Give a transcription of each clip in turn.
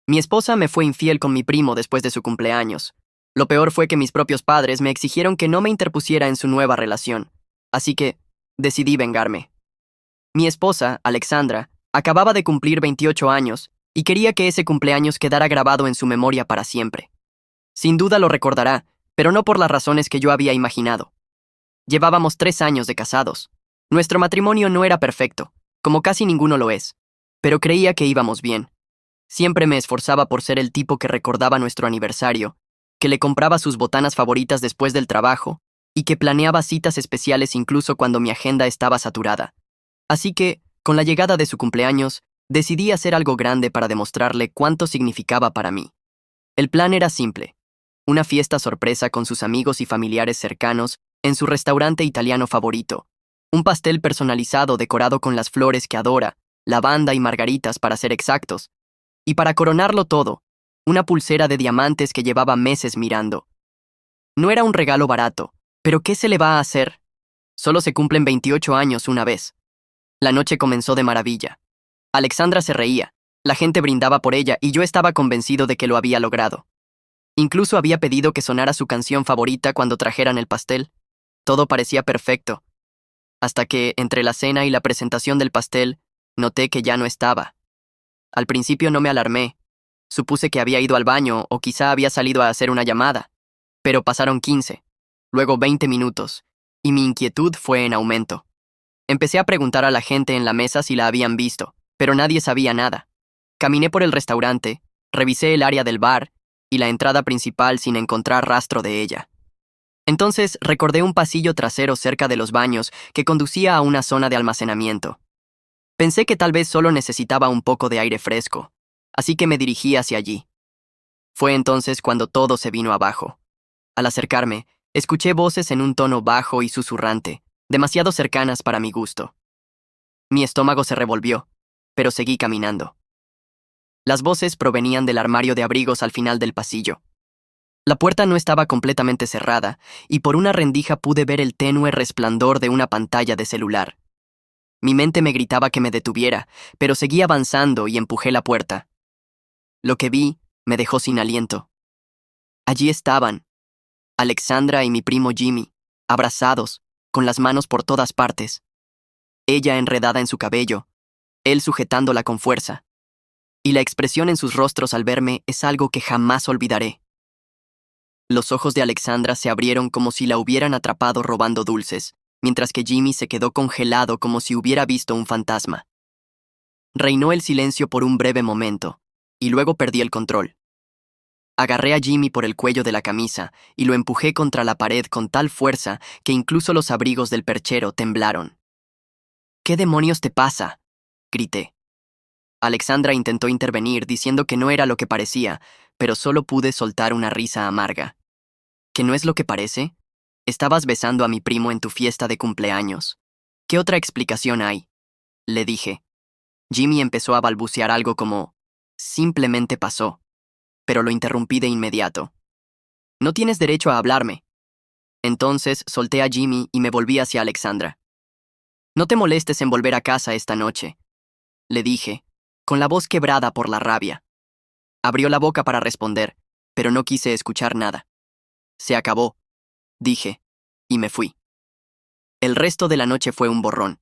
Mi esposa me fue infiel con mi primo después de su cumpleaños. Lo peor fue que mis propios padres me exigieron que no me interpusiera en su nueva relación. Así que decidí vengarme. Mi esposa, Alexandra, acababa de cumplir 28 años y quería que ese cumpleaños quedara grabado en su memoria para siempre. Sin duda lo recordará, pero no por las razones que yo había imaginado. Llevábamos 3 años de casados. Nuestro matrimonio no era perfecto, como casi ninguno lo es, pero creía que íbamos bien. Siempre me esforzaba por ser el tipo que recordaba nuestro aniversario, que le compraba sus botanas favoritas después del trabajo y que planeaba citas especiales incluso cuando mi agenda estaba saturada. Así que, con la llegada de su cumpleaños, decidí hacer algo grande para demostrarle cuánto significaba para mí. El plan era simple: una fiesta sorpresa con sus amigos y familiares cercanos en su restaurante italiano favorito, un pastel personalizado decorado con las flores que adora, lavanda y margaritas para ser exactos, y para coronarlo todo, una pulsera de diamantes que llevaba meses mirando. No era un regalo barato, pero ¿qué se le va a hacer? Solo se cumplen 28 años una vez. La noche comenzó de maravilla. Alexandra se reía, la gente brindaba por ella y yo estaba convencido de que lo había logrado. Incluso había pedido que sonara su canción favorita cuando trajeran el pastel. Todo parecía perfecto, hasta que, entre la cena y la presentación del pastel, noté que ya no estaba. Al principio no me alarmé. Supuse que había ido al baño o quizá había salido a hacer una llamada. Pero pasaron 15, luego 20 minutos, y mi inquietud fue en aumento. Empecé a preguntar a la gente en la mesa si la habían visto, pero nadie sabía nada. Caminé por el restaurante, revisé el área del bar y la entrada principal sin encontrar rastro de ella. Entonces recordé un pasillo trasero cerca de los baños que conducía a una zona de almacenamiento. Pensé que tal vez solo necesitaba un poco de aire fresco, así que me dirigí hacia allí. Fue entonces cuando todo se vino abajo. Al acercarme, escuché voces en un tono bajo y susurrante, demasiado cercanas para mi gusto. Mi estómago se revolvió, pero seguí caminando. Las voces provenían del armario de abrigos al final del pasillo. La puerta no estaba completamente cerrada, y por una rendija pude ver el tenue resplandor de una pantalla de celular. Mi mente me gritaba que me detuviera, pero seguí avanzando y empujé la puerta. Lo que vi me dejó sin aliento. Allí estaban, Alexandra y mi primo Jimmy, abrazados, con las manos por todas partes. Ella enredada en su cabello, él sujetándola con fuerza. Y la expresión en sus rostros al verme es algo que jamás olvidaré. Los ojos de Alexandra se abrieron como si la hubieran atrapado robando dulces, mientras que Jimmy se quedó congelado como si hubiera visto un fantasma. Reinó el silencio por un breve momento, y luego perdí el control. Agarré a Jimmy por el cuello de la camisa y lo empujé contra la pared con tal fuerza que incluso los abrigos del perchero temblaron. ¿Qué demonios te pasa?, grité. Alexandra intentó intervenir diciendo que no era lo que parecía, pero solo pude soltar una risa amarga. ¿Que no es lo que parece? Estabas besando a mi primo en tu fiesta de cumpleaños. ¿Qué otra explicación hay?, le dije. Jimmy empezó a balbucear algo como: simplemente pasó, pero lo interrumpí de inmediato. No tienes derecho a hablarme. Entonces solté a Jimmy y me volví hacia Alexandra. No te molestes en volver a casa esta noche, le dije, con la voz quebrada por la rabia. Abrió la boca para responder, pero no quise escuchar nada. Se acabó, dije, y me fui. El resto de la noche fue un borrón.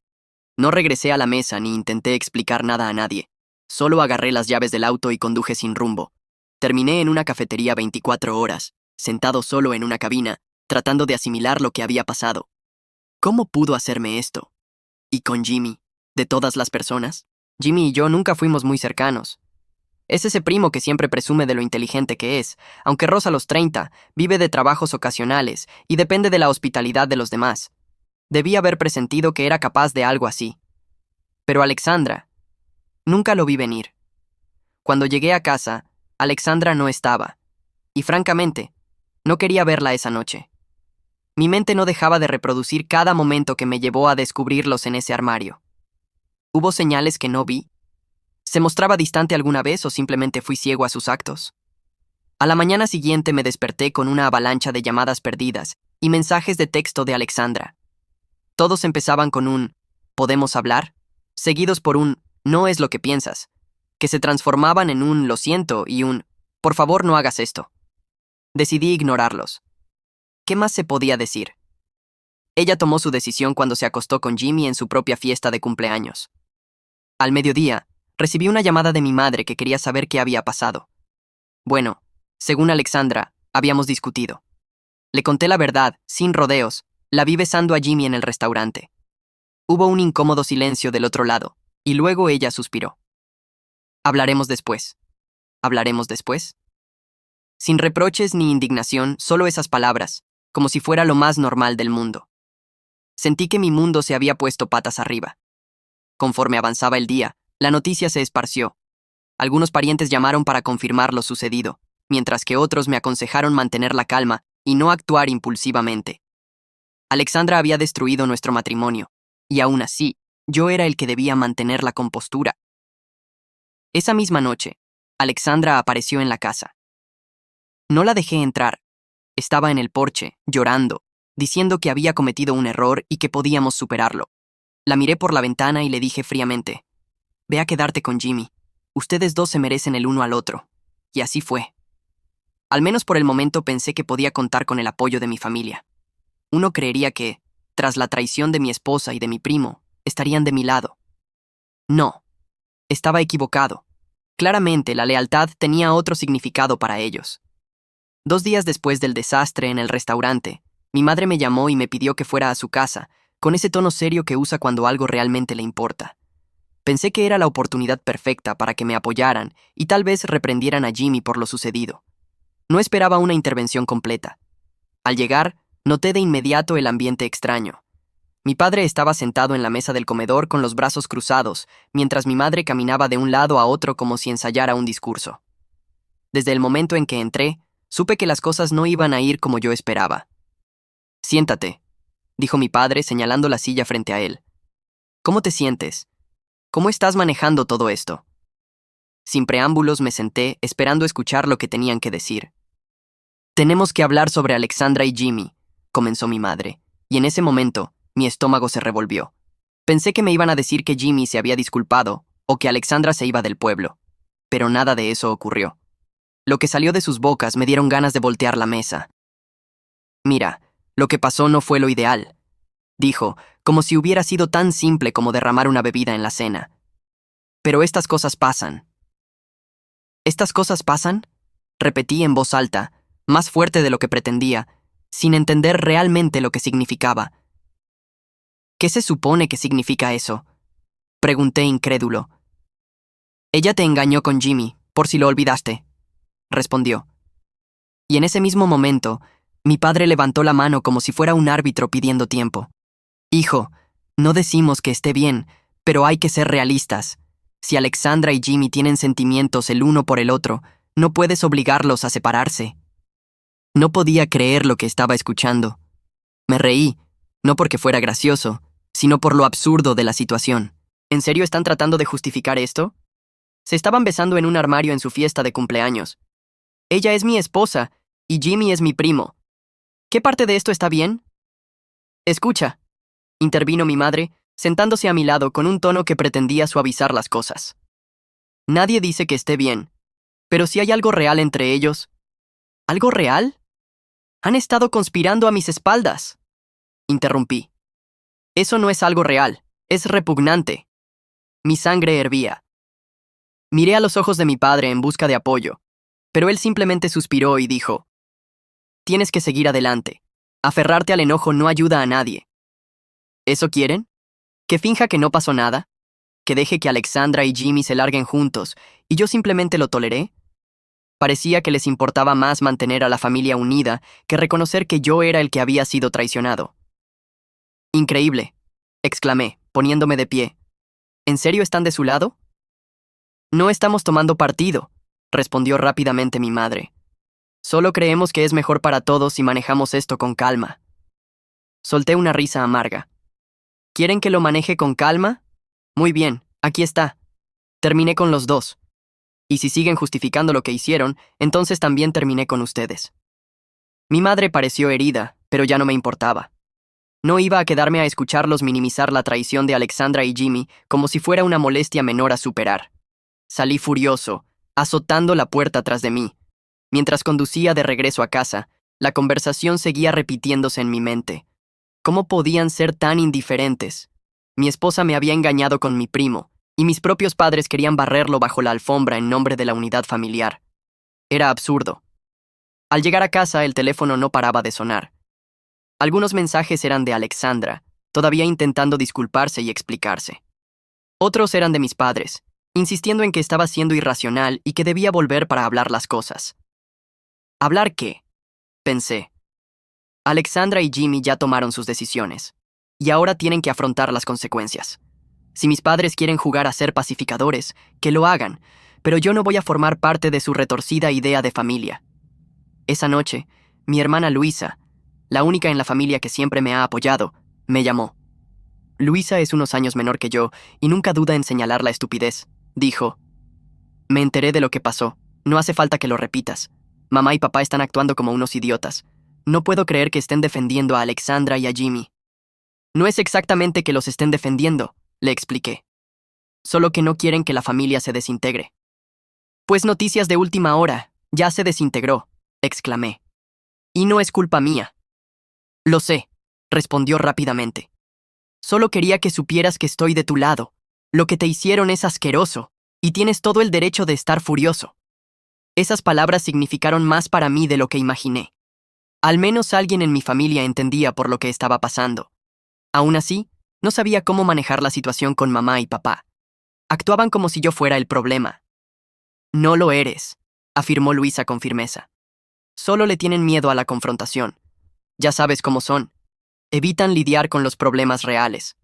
No regresé a la mesa ni intenté explicar nada a nadie. Solo agarré las llaves del auto y conduje sin rumbo. Terminé en una cafetería 24 horas, sentado solo en una cabina, tratando de asimilar lo que había pasado. ¿Cómo pudo hacerme esto? ¿Y con Jimmy? ¿De todas las personas? Jimmy y yo nunca fuimos muy cercanos. Es ese primo que siempre presume de lo inteligente que es, aunque roza los 30, vive de trabajos ocasionales y depende de la hospitalidad de los demás. Debí haber presentido que era capaz de algo así. Pero Alexandra, nunca lo vi venir. Cuando llegué a casa, Alexandra no estaba, y francamente, no quería verla esa noche. Mi mente no dejaba de reproducir cada momento que me llevó a descubrirlos en ese armario. ¿Hubo señales que no vi? ¿Se mostraba distante alguna vez o simplemente fui ciego a sus actos? A la mañana siguiente me desperté con una avalancha de llamadas perdidas y mensajes de texto de Alexandra. Todos empezaban con un "¿podemos hablar?", seguidos por un "no es lo que piensas", que se transformaban en un lo siento y un por favor no hagas esto. Decidí ignorarlos. ¿Qué más se podía decir? Ella tomó su decisión cuando se acostó con Jimmy en su propia fiesta de cumpleaños. Al mediodía, recibí una llamada de mi madre que quería saber qué había pasado. Bueno, según Alexandra, habíamos discutido. Le conté la verdad, sin rodeos. La vi besando a Jimmy en el restaurante. Hubo un incómodo silencio del otro lado, y luego ella suspiró. Hablaremos después. ¿Hablaremos después? Sin reproches ni indignación, solo esas palabras, como si fuera lo más normal del mundo. Sentí que mi mundo se había puesto patas arriba. Conforme avanzaba el día, la noticia se esparció. Algunos parientes llamaron para confirmar lo sucedido, mientras que otros me aconsejaron mantener la calma y no actuar impulsivamente. Alexandra había destruido nuestro matrimonio, y aún así, yo era el que debía mantener la compostura. Esa misma noche, Alexandra apareció en la casa. No la dejé entrar. Estaba en el porche, llorando, diciendo que había cometido un error y que podíamos superarlo. La miré por la ventana y le dije fríamente, «Ve a quedarte con Jimmy. Ustedes dos se merecen el uno al otro». Y así fue. Al menos por el momento pensé que podía contar con el apoyo de mi familia. Uno creería que, tras la traición de mi esposa y de mi primo, estarían de mi lado. No. Estaba equivocado. Claramente, la lealtad tenía otro significado para ellos. 2 días después del desastre en el restaurante, mi madre me llamó y me pidió que fuera a su casa, con ese tono serio que usa cuando algo realmente le importa. Pensé que era la oportunidad perfecta para que me apoyaran y tal vez reprendieran a Jimmy por lo sucedido. No esperaba una intervención completa. Al llegar, noté de inmediato el ambiente extraño. Mi padre estaba sentado en la mesa del comedor con los brazos cruzados, mientras mi madre caminaba de un lado a otro como si ensayara un discurso. Desde el momento en que entré, supe que las cosas no iban a ir como yo esperaba. «Siéntate», dijo mi padre señalando la silla frente a él. «¿Cómo te sientes? ¿Cómo estás manejando todo esto?» Sin preámbulos me senté, esperando escuchar lo que tenían que decir. «Tenemos que hablar sobre Alexandra y Jimmy», comenzó mi madre, y en ese momento, mi estómago se revolvió. Pensé que me iban a decir que Jimmy se había disculpado, o que Alexandra se iba del pueblo. Pero nada de eso ocurrió. Lo que salió de sus bocas me dieron ganas de voltear la mesa. «Mira, lo que pasó no fue lo ideal», dijo, como si hubiera sido tan simple como derramar una bebida en la cena. «Pero estas cosas pasan». «¿Estas cosas pasan?», repetí en voz alta, más fuerte de lo que pretendía, sin entender realmente lo que significaba. «¿Qué se supone que significa eso?», pregunté incrédulo. «Ella te engañó con Jimmy, por si lo olvidaste», respondió. Y en ese mismo momento, mi padre levantó la mano como si fuera un árbitro pidiendo tiempo. «Hijo, no decimos que esté bien, pero hay que ser realistas. Si Alexandra y Jimmy tienen sentimientos el uno por el otro, no puedes obligarlos a separarse». No podía creer lo que estaba escuchando. Me reí, no porque fuera gracioso, sino por lo absurdo de la situación. ¿En serio están tratando de justificar esto? Se estaban besando en un armario en su fiesta de cumpleaños. Ella es mi esposa, y Jimmy es mi primo. ¿Qué parte de esto está bien? «Escucha», intervino mi madre, sentándose a mi lado con un tono que pretendía suavizar las cosas. «Nadie dice que esté bien, pero si hay algo real entre ellos». «¿Algo real? Han estado conspirando a mis espaldas», interrumpí. «Eso no es algo real, es repugnante». Mi sangre hervía. Miré a los ojos de mi padre en busca de apoyo, pero él simplemente suspiró y dijo, «Tienes que seguir adelante. Aferrarte al enojo no ayuda a nadie». ¿Eso quieren? ¿Que finja que no pasó nada? ¿Que deje que Alexandra y Jimmy se larguen juntos y yo simplemente lo toleré? Parecía que les importaba más mantener a la familia unida que reconocer que yo era el que había sido traicionado. «Increíble», exclamé, poniéndome de pie. ¿En serio están de su lado? «No estamos tomando partido», respondió rápidamente mi madre. «Solo creemos que es mejor para todos si manejamos esto con calma». Solté una risa amarga. ¿Quieren que lo maneje con calma? Muy bien, aquí está. Terminé con los dos. Y si siguen justificando lo que hicieron, entonces también terminé con ustedes. Mi madre pareció herida, pero ya no me importaba. No iba a quedarme a escucharlos minimizar la traición de Alexandra y Jimmy como si fuera una molestia menor a superar. Salí furioso, azotando la puerta tras de mí. Mientras conducía de regreso a casa, la conversación seguía repitiéndose en mi mente. ¿Cómo podían ser tan indiferentes? Mi esposa me había engañado con mi primo, y mis propios padres querían barrerlo bajo la alfombra en nombre de la unidad familiar. Era absurdo. Al llegar a casa, el teléfono no paraba de sonar. Algunos mensajes eran de Alexandra, todavía intentando disculparse y explicarse. Otros eran de mis padres, insistiendo en que estaba siendo irracional y que debía volver para hablar las cosas. ¿Hablar qué? Pensé. Alexandra y Jimmy ya tomaron sus decisiones, y ahora tienen que afrontar las consecuencias. Si mis padres quieren jugar a ser pacificadores, que lo hagan, pero yo no voy a formar parte de su retorcida idea de familia. Esa noche, mi hermana Luisa, la única en la familia que siempre me ha apoyado, me llamó. Luisa es unos años menor que yo y nunca duda en señalar la estupidez. Dijo: me enteré de lo que pasó. No hace falta que lo repitas. Mamá y papá están actuando como unos idiotas. No puedo creer que estén defendiendo a Alexandra y a Jimmy. No es exactamente que los estén defendiendo, le expliqué. Solo que no quieren que la familia se desintegre. Pues noticias de última hora, ya se desintegró, exclamé. Y no es culpa mía. Lo sé, respondió rápidamente. Solo quería que supieras que estoy de tu lado. Lo que te hicieron es asqueroso, y tienes todo el derecho de estar furioso. Esas palabras significaron más para mí de lo que imaginé. Al menos alguien en mi familia entendía por lo que estaba pasando. Aún así, no sabía cómo manejar la situación con mamá y papá. Actuaban como si yo fuera el problema. No lo eres, afirmó Luisa con firmeza. Solo le tienen miedo a la confrontación. Ya sabes cómo son. Evitan lidiar con los problemas reales.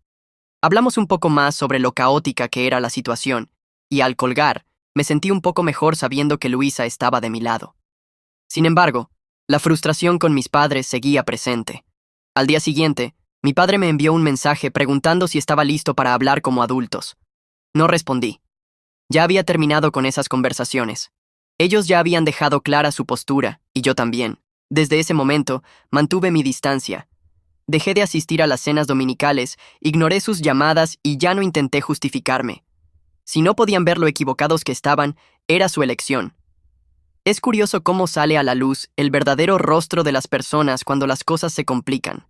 Hablamos un poco más sobre lo caótica que era la situación, y al colgar, me sentí un poco mejor sabiendo que Luisa estaba de mi lado. Sin embargo, la frustración con mis padres seguía presente. Al día siguiente, mi padre me envió un mensaje preguntando si estaba listo para hablar como adultos. No respondí. Ya había terminado con esas conversaciones. Ellos ya habían dejado clara su postura, y yo también. Desde ese momento, mantuve mi distancia. Dejé de asistir a las cenas dominicales, ignoré sus llamadas y ya no intenté justificarme. Si no podían ver lo equivocados que estaban, era su elección. Es curioso cómo sale a la luz el verdadero rostro de las personas cuando las cosas se complican.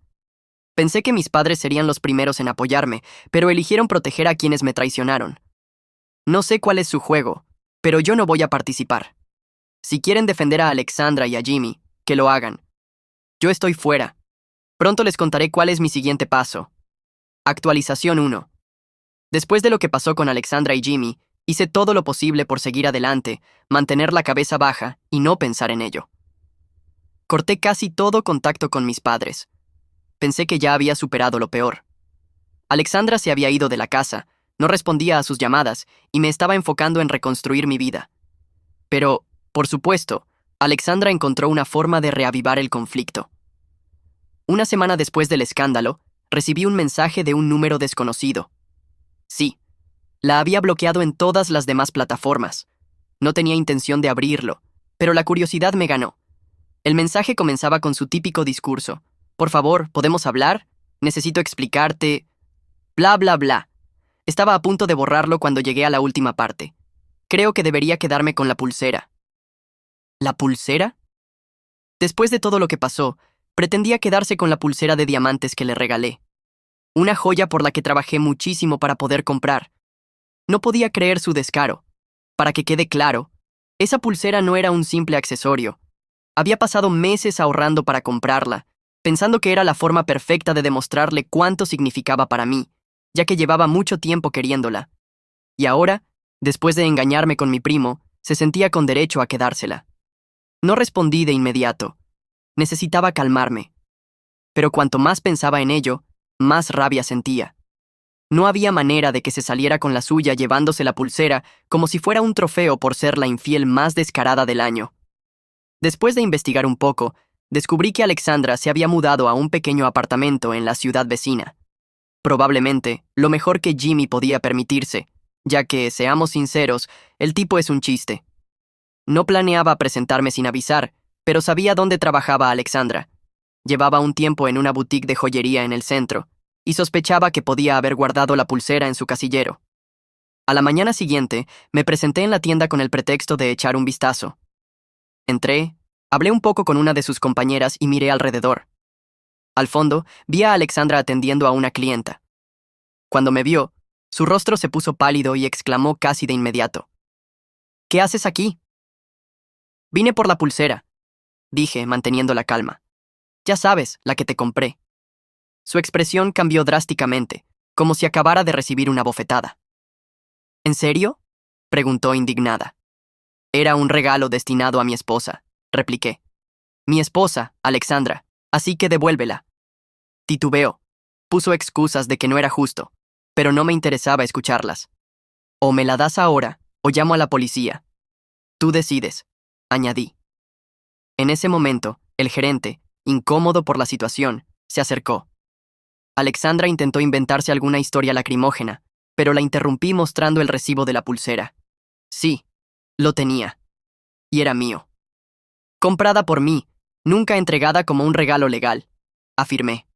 Pensé que mis padres serían los primeros en apoyarme, pero eligieron proteger a quienes me traicionaron. No sé cuál es su juego, pero yo no voy a participar. Si quieren defender a Alexandra y a Jimmy, que lo hagan. Yo estoy fuera. Pronto les contaré cuál es mi siguiente paso. Actualización 1. Después de lo que pasó con Alexandra y Jimmy, hice todo lo posible por seguir adelante, mantener la cabeza baja y no pensar en ello. Corté casi todo contacto con mis padres. Pensé que ya había superado lo peor. Alexandra se había ido de la casa, no respondía a sus llamadas y me estaba enfocando en reconstruir mi vida. Pero, por supuesto, Alexandra encontró una forma de reavivar el conflicto. Una semana después del escándalo, recibí un mensaje de un número desconocido. Sí, la había bloqueado en todas las demás plataformas. No tenía intención de abrirlo, pero la curiosidad me ganó. El mensaje comenzaba con su típico discurso. Por favor, ¿podemos hablar? Necesito explicarte. Bla, bla, bla. Estaba a punto de borrarlo cuando llegué a la última parte. Creo que debería quedarme con la pulsera. ¿La pulsera? Después de todo lo que pasó, pretendía quedarse con la pulsera de diamantes que le regalé. Una joya por la que trabajé muchísimo para poder comprar. No podía creer su descaro. Para que quede claro, esa pulsera no era un simple accesorio. Había pasado meses ahorrando para comprarla, pensando que era la forma perfecta de demostrarle cuánto significaba para mí, ya que llevaba mucho tiempo queriéndola. Y ahora, después de engañarme con mi primo, se sentía con derecho a quedársela. No respondí de inmediato. Necesitaba calmarme. Pero cuanto más pensaba en ello, más rabia sentía. No había manera de que se saliera con la suya llevándose la pulsera como si fuera un trofeo por ser la infiel más descarada del año. Después de investigar un poco, descubrí que Alexandra se había mudado a un pequeño apartamento en la ciudad vecina. Probablemente lo mejor que Jimmy podía permitirse, ya que, seamos sinceros, el tipo es un chiste. No planeaba presentarme sin avisar, pero sabía dónde trabajaba Alexandra. Llevaba un tiempo en una boutique de joyería en el centro, y sospechaba que podía haber guardado la pulsera en su casillero. A la mañana siguiente, me presenté en la tienda con el pretexto de echar un vistazo. Entré, hablé un poco con una de sus compañeras y miré alrededor. Al fondo, vi a Alexandra atendiendo a una clienta. Cuando me vio, su rostro se puso pálido y exclamó casi de inmediato: ¿Qué haces aquí? Vine por la pulsera, dije, manteniendo la calma. Ya sabes, la que te compré. Su expresión cambió drásticamente, como si acabara de recibir una bofetada. ¿En serio?, preguntó indignada. Era un regalo destinado a mi esposa, repliqué. Mi esposa, Alexandra, así que devuélvela. Titubeó. Puso excusas de que no era justo, pero no me interesaba escucharlas. O me la das ahora, o llamo a la policía. Tú decides, añadí. En ese momento, el gerente, incómodo por la situación, se acercó. Alexandra intentó inventarse alguna historia lacrimógena, pero la interrumpí mostrando el recibo de la pulsera. Sí, lo tenía. Y era mío. Comprada por mí, nunca entregada como un regalo legal, afirmé.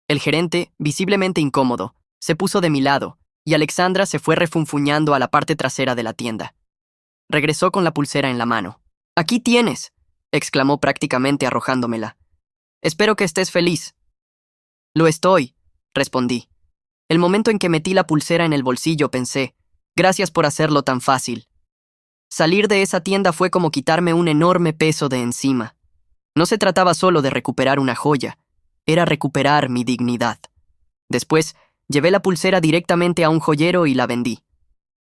El gerente, visiblemente incómodo, se puso de mi lado, y Alexandra se fue refunfuñando a la parte trasera de la tienda. Regresó con la pulsera en la mano. «Aquí tienes», exclamó prácticamente arrojándomela. «Espero que estés feliz». «Lo estoy», respondí. El momento en que metí la pulsera en el bolsillo pensé: «Gracias por hacerlo tan fácil». Salir de esa tienda fue como quitarme un enorme peso de encima. No se trataba solo de recuperar una joya, era recuperar mi dignidad. Después, llevé la pulsera directamente a un joyero y la vendí.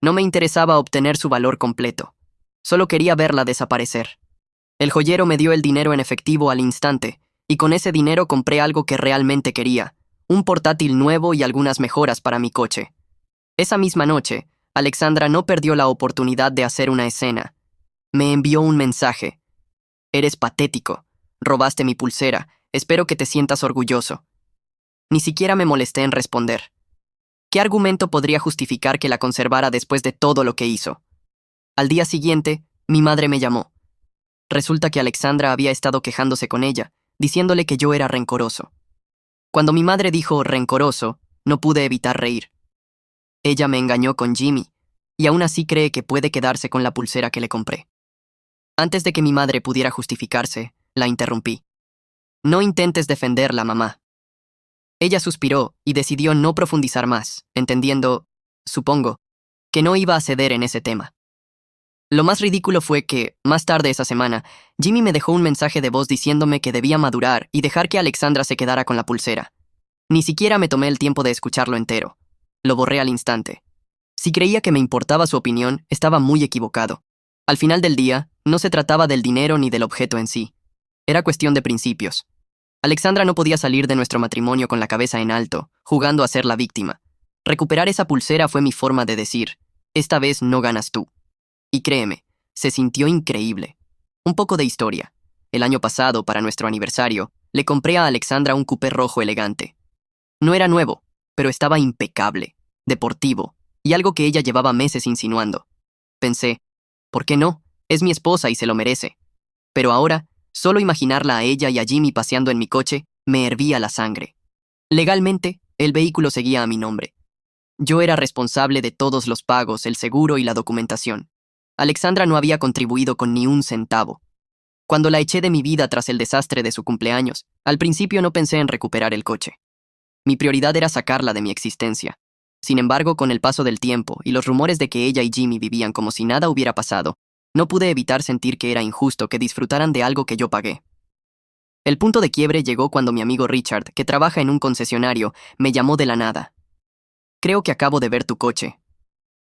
No me interesaba obtener su valor completo. Solo quería verla desaparecer. El joyero me dio el dinero en efectivo al instante, y con ese dinero compré algo que realmente quería: un portátil nuevo y algunas mejoras para mi coche. Esa misma noche, Alexandra no perdió la oportunidad de hacer una escena. Me envió un mensaje. «Eres patético. Robaste mi pulsera. Espero que te sientas orgulloso». Ni siquiera me molesté en responder. ¿Qué argumento podría justificar que la conservara después de todo lo que hizo? Al día siguiente, mi madre me llamó. Resulta que Alexandra había estado quejándose con ella, diciéndole que yo era rencoroso. Cuando mi madre dijo rencoroso, no pude evitar reír. Ella me engañó con Jimmy, y aún así cree que puede quedarse con la pulsera que le compré. Antes de que mi madre pudiera justificarse, la interrumpí. «No intentes defenderla, mamá». Ella suspiró y decidió no profundizar más, entendiendo, supongo, que no iba a ceder en ese tema. Lo más ridículo fue que, más tarde esa semana, Jimmy me dejó un mensaje de voz diciéndome que debía madurar y dejar que Alexandra se quedara con la pulsera. Ni siquiera me tomé el tiempo de escucharlo entero. Lo borré al instante. Si creía que me importaba su opinión, estaba muy equivocado. Al final del día, no se trataba del dinero ni del objeto en sí. Era cuestión de principios. Alexandra no podía salir de nuestro matrimonio con la cabeza en alto, jugando a ser la víctima. Recuperar esa pulsera fue mi forma de decir: esta vez no ganas tú. Y créeme, se sintió increíble. Un poco de historia. El año pasado, para nuestro aniversario, le compré a Alexandra un coupé rojo elegante. No era nuevo, pero estaba impecable, deportivo, y algo que ella llevaba meses insinuando. Pensé, ¿por qué no? Es mi esposa y se lo merece. Pero ahora, solo imaginarla a ella y a Jimmy paseando en mi coche me hervía la sangre. Legalmente, el vehículo seguía a mi nombre. Yo era responsable de todos los pagos, el seguro y la documentación. Alexandra no había contribuido con ni un centavo. Cuando la eché de mi vida tras el desastre de su cumpleaños, al principio no pensé en recuperar el coche. Mi prioridad era sacarla de mi existencia. Sin embargo, con el paso del tiempo y los rumores de que ella y Jimmy vivían como si nada hubiera pasado, no pude evitar sentir que era injusto que disfrutaran de algo que yo pagué. El punto de quiebre llegó cuando mi amigo Richard, que trabaja en un concesionario, me llamó de la nada. «Creo que acabo de ver tu coche».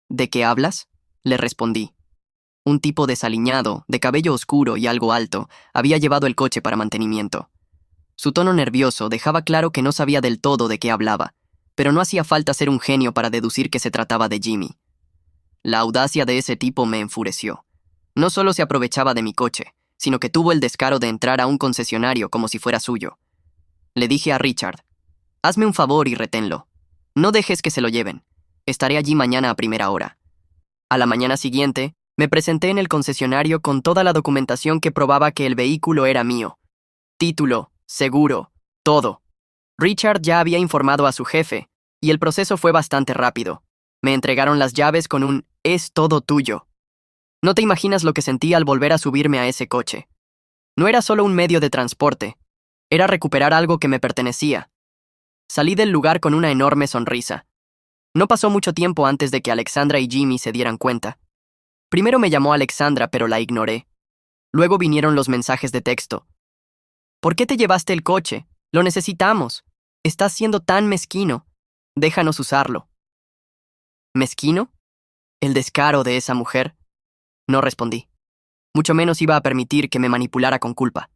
«¿De qué hablas?», le respondí. Un tipo desaliñado, de cabello oscuro y algo alto, había llevado el coche para mantenimiento. Su tono nervioso dejaba claro que no sabía del todo de qué hablaba, pero no hacía falta ser un genio para deducir que se trataba de Jimmy. La audacia de ese tipo me enfureció. No solo se aprovechaba de mi coche, sino que tuvo el descaro de entrar a un concesionario como si fuera suyo. Le dije a Richard: «Hazme un favor y reténlo. No dejes que se lo lleven. Estaré allí mañana a primera hora». A la mañana siguiente, me presenté en el concesionario con toda la documentación que probaba que el vehículo era mío. Título, seguro, todo. Richard ya había informado a su jefe, y el proceso fue bastante rápido. Me entregaron las llaves con un «es todo tuyo». No te imaginas lo que sentí al volver a subirme a ese coche. No era solo un medio de transporte, era recuperar algo que me pertenecía. Salí del lugar con una enorme sonrisa. No pasó mucho tiempo antes de que Alexandra y Jimmy se dieran cuenta. Primero me llamó Alexandra, pero la ignoré. Luego vinieron los mensajes de texto. ¿Por qué te llevaste el coche? Lo necesitamos. Estás siendo tan mezquino. Déjanos usarlo. ¿Mezquino? ¿El descaro de esa mujer? No respondí. Mucho menos iba a permitir que me manipulara con culpa.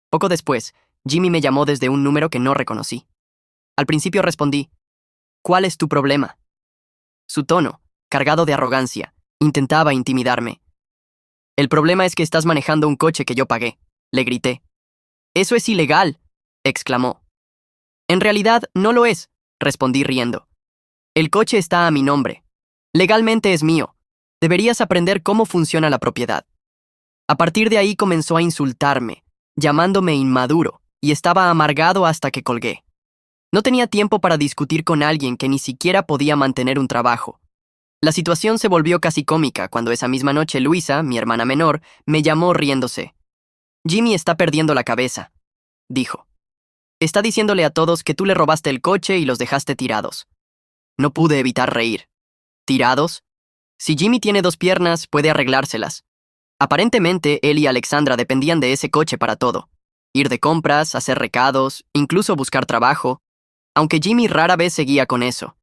Poco después, Jimmy me llamó desde un número que no reconocí. Al principio respondí, ¿cuál es tu problema? Su tono, cargado de arrogancia, intentaba intimidarme. El problema es que estás manejando un coche que yo pagué, le grité. Eso es ilegal, exclamó. En realidad, no lo es, respondí riendo. El coche está a mi nombre. Legalmente es mío. Deberías aprender cómo funciona la propiedad. A partir de ahí comenzó a insultarme, llamándome inmaduro, y estaba amargado hasta que colgué. No tenía tiempo para discutir con alguien que ni siquiera podía mantener un trabajo. La situación se volvió casi cómica cuando esa misma noche Luisa, mi hermana menor, me llamó riéndose. Jimmy está perdiendo la cabeza, dijo. Está diciéndole a todos que tú le robaste el coche y los dejaste tirados. No pude evitar reír. ¿Tirados? Si Jimmy tiene 2 piernas, puede arreglárselas. Aparentemente, él y Alexandra dependían de ese coche para todo. Ir de compras, hacer recados, incluso buscar trabajo. Aunque Jimmy rara vez seguía con eso.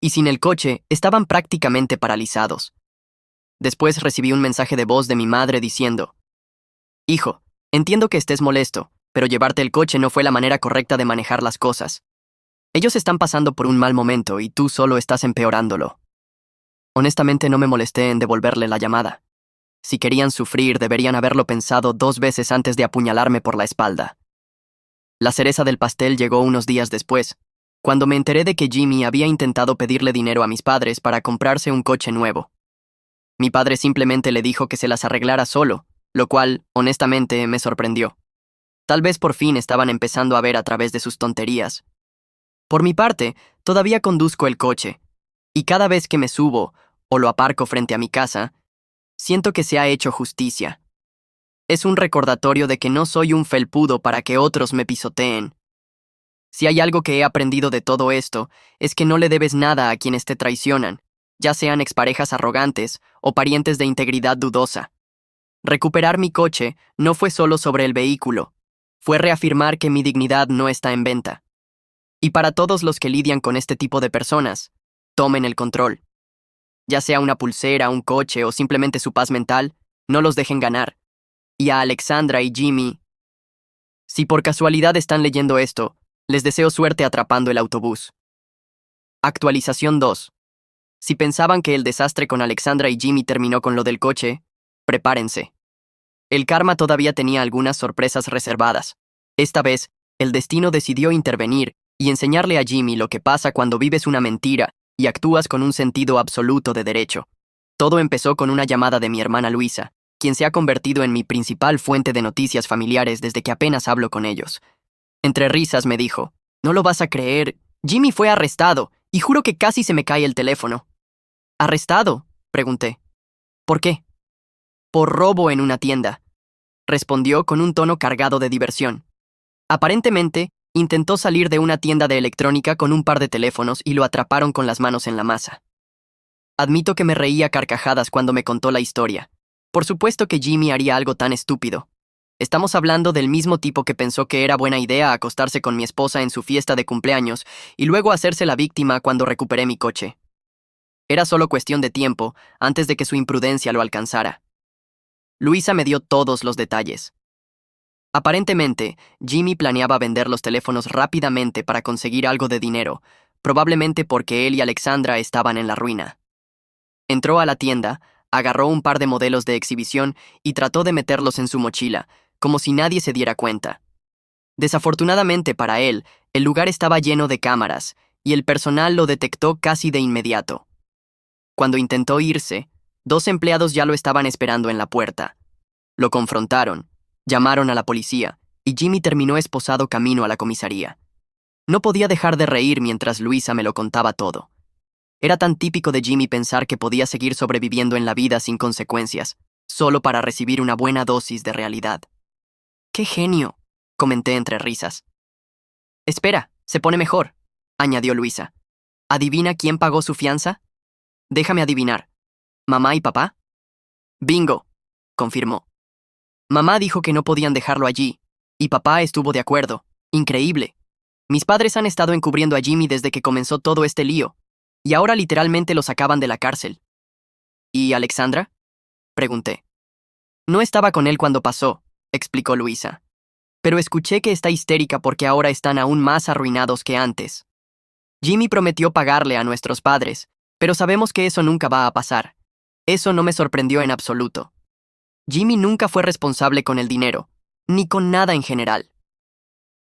Y sin el coche, estaban prácticamente paralizados. Después recibí un mensaje de voz de mi madre diciendo, «Hijo, entiendo que estés molesto, pero llevarte el coche no fue la manera correcta de manejar las cosas. Ellos están pasando por un mal momento y tú solo estás empeorándolo». Honestamente no me molesté en devolverle la llamada. Si querían sufrir, deberían haberlo pensado 2 veces antes de apuñalarme por la espalda. La cereza del pastel llegó unos días después, cuando me enteré de que Jimmy había intentado pedirle dinero a mis padres para comprarse un coche nuevo. Mi padre simplemente le dijo que se las arreglara solo, lo cual, honestamente, me sorprendió. Tal vez por fin estaban empezando a ver a través de sus tonterías. Por mi parte, todavía conduzco el coche, y cada vez que me subo o lo aparco frente a mi casa, siento que se ha hecho justicia. Es un recordatorio de que no soy un felpudo para que otros me pisoteen. Si hay algo que he aprendido de todo esto, es que no le debes nada a quienes te traicionan, ya sean exparejas arrogantes o parientes de integridad dudosa. Recuperar mi coche no fue solo sobre el vehículo, fue reafirmar que mi dignidad no está en venta. Y para todos los que lidian con este tipo de personas, tomen el control. Ya sea una pulsera, un coche o simplemente su paz mental, no los dejen ganar. Y a Alexandra y Jimmy, si por casualidad están leyendo esto, les deseo suerte atrapando el autobús. Actualización 2. Si pensaban que el desastre con Alexandra y Jimmy terminó con lo del coche, prepárense. El karma todavía tenía algunas sorpresas reservadas. Esta vez, el destino decidió intervenir y enseñarle a Jimmy lo que pasa cuando vives una mentira y actúas con un sentido absoluto de derecho. Todo empezó con una llamada de mi hermana Luisa, quien se ha convertido en mi principal fuente de noticias familiares desde que apenas hablo con ellos. Entre risas me dijo, «No lo vas a creer, Jimmy fue arrestado, y juro que casi se me cae el teléfono». «¿Arrestado?», pregunté. «¿Por qué?». «Por robo en una tienda», respondió con un tono cargado de diversión. Aparentemente, intentó salir de una tienda de electrónica con un par de teléfonos y lo atraparon con las manos en la masa. Admito que me reía a carcajadas cuando me contó la historia. Por supuesto que Jimmy haría algo tan estúpido. Estamos hablando del mismo tipo que pensó que era buena idea acostarse con mi esposa en su fiesta de cumpleaños y luego hacerse la víctima cuando recuperé mi coche. Era solo cuestión de tiempo antes de que su imprudencia lo alcanzara. Luisa me dio todos los detalles. Aparentemente, Jimmy planeaba vender los teléfonos rápidamente para conseguir algo de dinero, probablemente porque él y Alexandra estaban en la ruina. Entró a la tienda, agarró un par de modelos de exhibición y trató de meterlos en su mochila, como si nadie se diera cuenta. Desafortunadamente para él, el lugar estaba lleno de cámaras, y el personal lo detectó casi de inmediato. Cuando intentó irse, 2 empleados ya lo estaban esperando en la puerta. Lo confrontaron, llamaron a la policía, y Jimmy terminó esposado camino a la comisaría. No podía dejar de reír mientras Luisa me lo contaba todo. Era tan típico de Jimmy pensar que podía seguir sobreviviendo en la vida sin consecuencias, solo para recibir una buena dosis de realidad. ¡Qué genio!, comenté entre risas. Espera, se pone mejor, añadió Luisa. ¿Adivina quién pagó su fianza? Déjame adivinar. ¿Mamá y papá? Bingo, confirmó. Mamá dijo que no podían dejarlo allí, y papá estuvo de acuerdo. Increíble. Mis padres han estado encubriendo a Jimmy desde que comenzó todo este lío, y ahora literalmente lo sacaban de la cárcel. ¿Y Alexandra?, pregunté. No estaba con él cuando pasó, explicó Luisa. Pero escuché que está histérica porque ahora están aún más arruinados que antes. Jimmy prometió pagarle a nuestros padres, pero sabemos que eso nunca va a pasar. Eso no me sorprendió en absoluto. Jimmy nunca fue responsable con el dinero, ni con nada en general.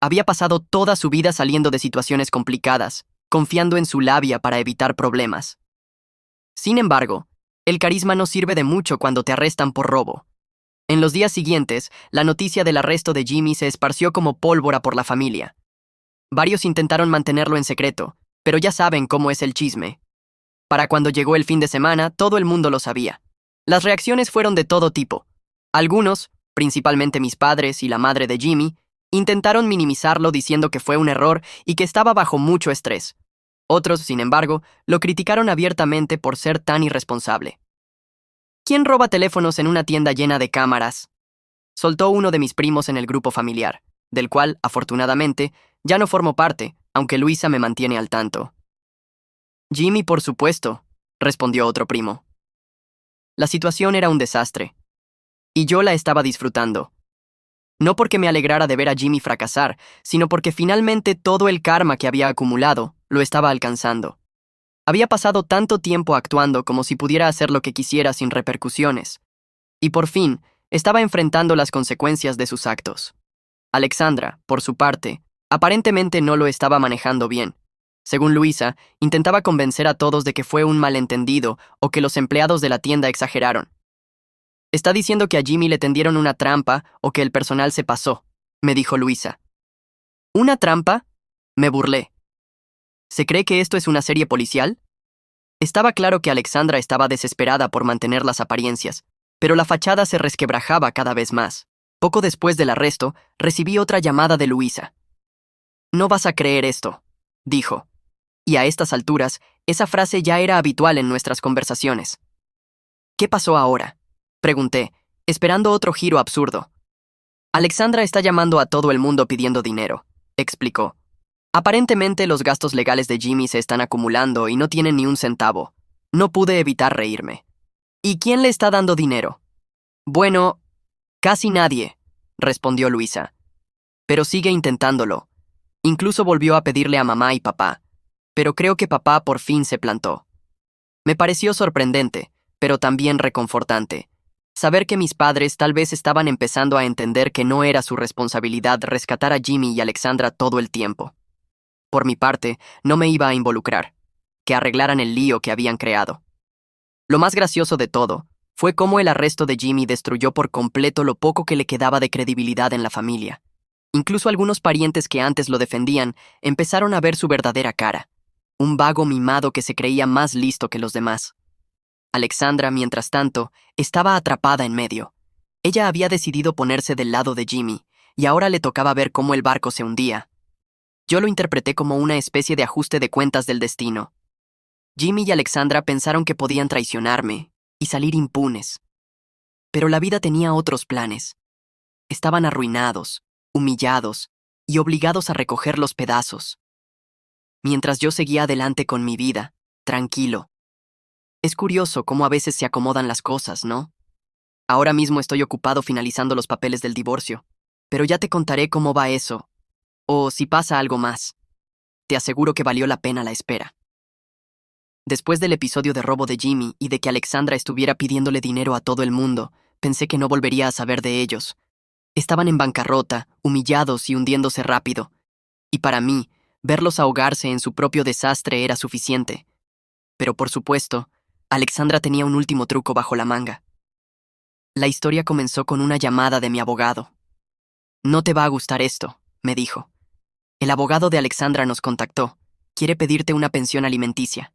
Había pasado toda su vida saliendo de situaciones complicadas, confiando en su labia para evitar problemas. Sin embargo, el carisma no sirve de mucho cuando te arrestan por robo. En los días siguientes, la noticia del arresto de Jimmy se esparció como pólvora por la familia. Varios intentaron mantenerlo en secreto, pero ya saben cómo es el chisme. Para cuando llegó el fin de semana, todo el mundo lo sabía. Las reacciones fueron de todo tipo. Algunos, principalmente mis padres y la madre de Jimmy, intentaron minimizarlo diciendo que fue un error y que estaba bajo mucho estrés. Otros, sin embargo, lo criticaron abiertamente por ser tan irresponsable. ¿Quién roba teléfonos en una tienda llena de cámaras?, soltó uno de mis primos en el grupo familiar, del cual, afortunadamente, ya no formo parte, aunque Luisa me mantiene al tanto. Jimmy, por supuesto, respondió otro primo. La situación era un desastre, y yo la estaba disfrutando. No porque me alegrara de ver a Jimmy fracasar, sino porque finalmente todo el karma que había acumulado lo estaba alcanzando. Había pasado tanto tiempo actuando como si pudiera hacer lo que quisiera sin repercusiones, y por fin estaba enfrentando las consecuencias de sus actos. Alexandra, por su parte, aparentemente no lo estaba manejando bien. Según Luisa, intentaba convencer a todos de que fue un malentendido o que los empleados de la tienda exageraron. Está diciendo que a Jimmy le tendieron una trampa o que el personal se pasó, me dijo Luisa. ¿Una trampa?, me burlé. ¿Se cree que esto es una serie policial? Estaba claro que Alexandra estaba desesperada por mantener las apariencias, pero la fachada se resquebrajaba cada vez más. Poco después del arresto, recibí otra llamada de Luisa. No vas a creer esto, dijo. Y a estas alturas, esa frase ya era habitual en nuestras conversaciones. ¿Qué pasó ahora?, pregunté, esperando otro giro absurdo. Alexandra está llamando a todo el mundo pidiendo dinero, explicó. Aparentemente los gastos legales de Jimmy se están acumulando y no tienen ni un centavo. No pude evitar reírme. ¿Y quién le está dando dinero? Bueno, casi nadie, respondió Luisa. Pero sigue intentándolo. Incluso volvió a pedirle a mamá y papá. Pero creo que papá por fin se plantó. Me pareció sorprendente, pero también reconfortante. Saber que mis padres tal vez estaban empezando a entender que no era su responsabilidad rescatar a Jimmy y Alexandra todo el tiempo. Por mi parte, no me iba a involucrar, que arreglaran el lío que habían creado. Lo más gracioso de todo fue cómo el arresto de Jimmy destruyó por completo lo poco que le quedaba de credibilidad en la familia. Incluso algunos parientes que antes lo defendían empezaron a ver su verdadera cara, un vago mimado que se creía más listo que los demás. Alexandra, mientras tanto, estaba atrapada en medio. Ella había decidido ponerse del lado de Jimmy, y ahora le tocaba ver cómo el barco se hundía. Yo lo interpreté como una especie de ajuste de cuentas del destino. Jimmy y Alexandra pensaron que podían traicionarme y salir impunes. Pero la vida tenía otros planes. Estaban arruinados, humillados y obligados a recoger los pedazos. Mientras yo seguía adelante con mi vida, tranquilo. Es curioso cómo a veces se acomodan las cosas, ¿no? Ahora mismo estoy ocupado finalizando los papeles del divorcio, pero ya te contaré cómo va eso. O si pasa algo más. Te aseguro que valió la pena la espera. Después del episodio de robo de Jimmy y de que Alexandra estuviera pidiéndole dinero a todo el mundo, pensé que no volvería a saber de ellos. Estaban en bancarrota, humillados y hundiéndose rápido. Y para mí, verlos ahogarse en su propio desastre era suficiente. Pero por supuesto, Alexandra tenía un último truco bajo la manga. La historia comenzó con una llamada de mi abogado. No te va a gustar esto, me dijo. El abogado de Alexandra nos contactó. Quiere pedirte una pensión alimenticia.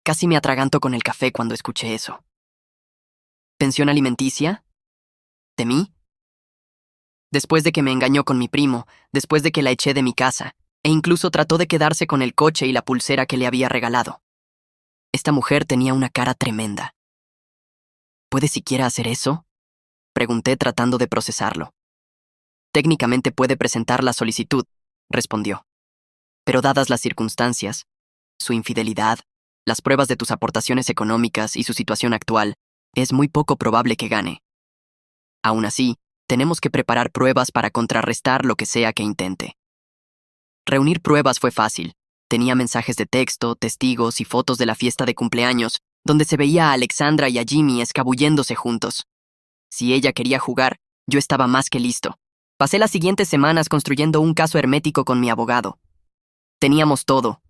Casi me atraganto con el café cuando escuché eso. ¿Pensión alimenticia? ¿De mí? Después de que me engañó con mi primo, después de que la eché de mi casa, e incluso trató de quedarse con el coche y la pulsera que le había regalado. Esta mujer tenía una cara tremenda. ¿Puede siquiera hacer eso? Pregunté tratando de procesarlo. Técnicamente puede presentar la solicitud, respondió. Pero dadas las circunstancias, su infidelidad, las pruebas de tus aportaciones económicas y su situación actual, es muy poco probable que gane. Aún así, tenemos que preparar pruebas para contrarrestar lo que sea que intente. Reunir pruebas fue fácil. Tenía mensajes de texto, testigos y fotos de la fiesta de cumpleaños, donde se veía a Alexandra y a Jimmy escabulléndose juntos. Si ella quería jugar, yo estaba más que listo. Pasé las siguientes semanas construyendo un caso hermético con mi abogado. Teníamos todo: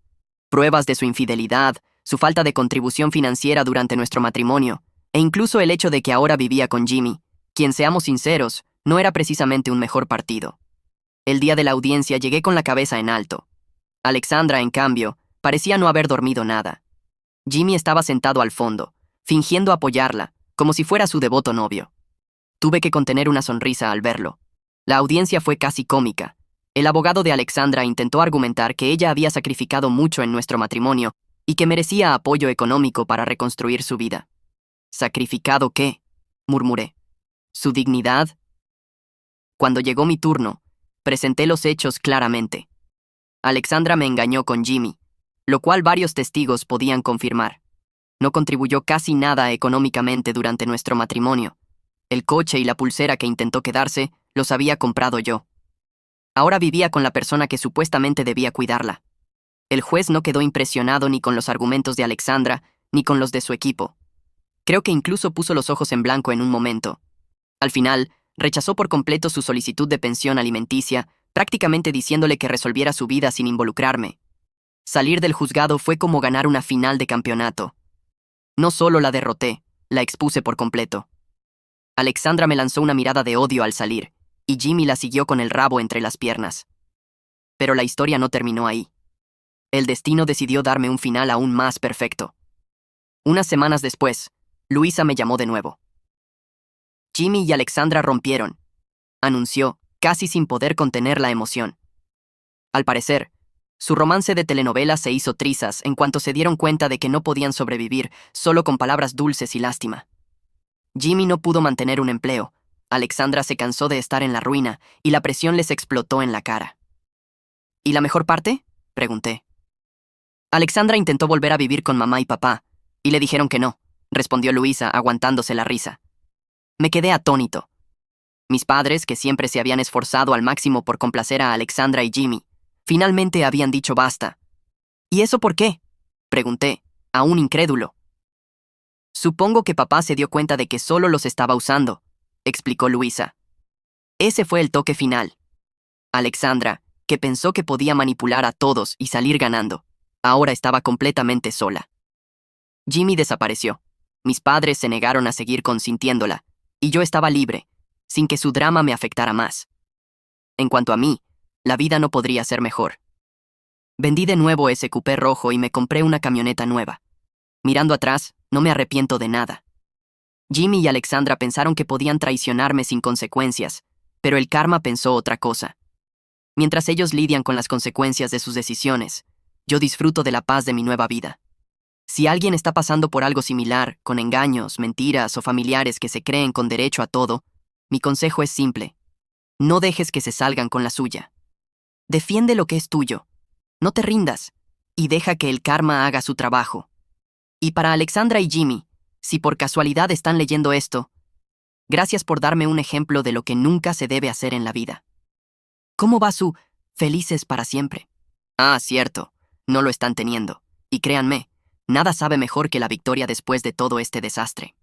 pruebas de su infidelidad, su falta de contribución financiera durante nuestro matrimonio, e incluso el hecho de que ahora vivía con Jimmy, quien, seamos sinceros, no era precisamente un mejor partido. El día de la audiencia llegué con la cabeza en alto. Alexandra, en cambio, parecía no haber dormido nada. Jimmy estaba sentado al fondo, fingiendo apoyarla, como si fuera su devoto novio. Tuve que contener una sonrisa al verlo. La audiencia fue casi cómica. El abogado de Alexandra intentó argumentar que ella había sacrificado mucho en nuestro matrimonio y que merecía apoyo económico para reconstruir su vida. ¿Sacrificado qué?, murmuré. ¿Su dignidad? Cuando llegó mi turno, presenté los hechos claramente. Alexandra me engañó con Jimmy, lo cual varios testigos podían confirmar. No contribuyó casi nada económicamente durante nuestro matrimonio. El coche y la pulsera que intentó quedarse los había comprado yo. Ahora vivía con la persona que supuestamente debía cuidarla. El juez no quedó impresionado ni con los argumentos de Alexandra, ni con los de su equipo. Creo que incluso puso los ojos en blanco en un momento. Al final, rechazó por completo su solicitud de pensión alimenticia, prácticamente diciéndole que resolviera su vida sin involucrarme. Salir del juzgado fue como ganar una final de campeonato. No solo la derroté, la expuse por completo. Alexandra me lanzó una mirada de odio al salir, y Jimmy la siguió con el rabo entre las piernas. Pero la historia no terminó ahí. El destino decidió darme un final aún más perfecto. Unas semanas después, Luisa me llamó de nuevo. Jimmy y Alexandra rompieron, anunció, casi sin poder contener la emoción. Al parecer, su romance de telenovela se hizo trizas en cuanto se dieron cuenta de que no podían sobrevivir solo con palabras dulces y lástima. Jimmy no pudo mantener un empleo, Alexandra se cansó de estar en la ruina y la presión les explotó en la cara. ¿Y la mejor parte?, pregunté. Alexandra intentó volver a vivir con mamá y papá, y le dijeron que no, respondió Luisa, aguantándose la risa. Me quedé atónito. Mis padres, que siempre se habían esforzado al máximo por complacer a Alexandra y Jimmy, finalmente habían dicho basta. ¿Y eso por qué?, pregunté, aún incrédulo. Supongo que papá se dio cuenta de que solo los estaba usando, explicó Luisa. Ese fue el toque final. Alexandra, que pensó que podía manipular a todos y salir ganando, ahora estaba completamente sola. Jimmy desapareció. Mis padres se negaron a seguir consintiéndola, y yo estaba libre, sin que su drama me afectara más. En cuanto a mí, la vida no podría ser mejor. Vendí de nuevo ese coupé rojo y me compré una camioneta nueva. Mirando atrás, no me arrepiento de nada. Jimmy y Alexandra pensaron que podían traicionarme sin consecuencias, pero el karma pensó otra cosa. Mientras ellos lidian con las consecuencias de sus decisiones, yo disfruto de la paz de mi nueva vida. Si alguien está pasando por algo similar, con engaños, mentiras o familiares que se creen con derecho a todo, mi consejo es simple: no dejes que se salgan con la suya. Defiende lo que es tuyo. No te rindas, y deja que el karma haga su trabajo. Y para Alexandra y Jimmy, si por casualidad están leyendo esto, gracias por darme un ejemplo de lo que nunca se debe hacer en la vida. ¿Cómo va su felices para siempre? Ah, cierto, no lo están teniendo. Y créanme, nada sabe mejor que la victoria después de todo este desastre.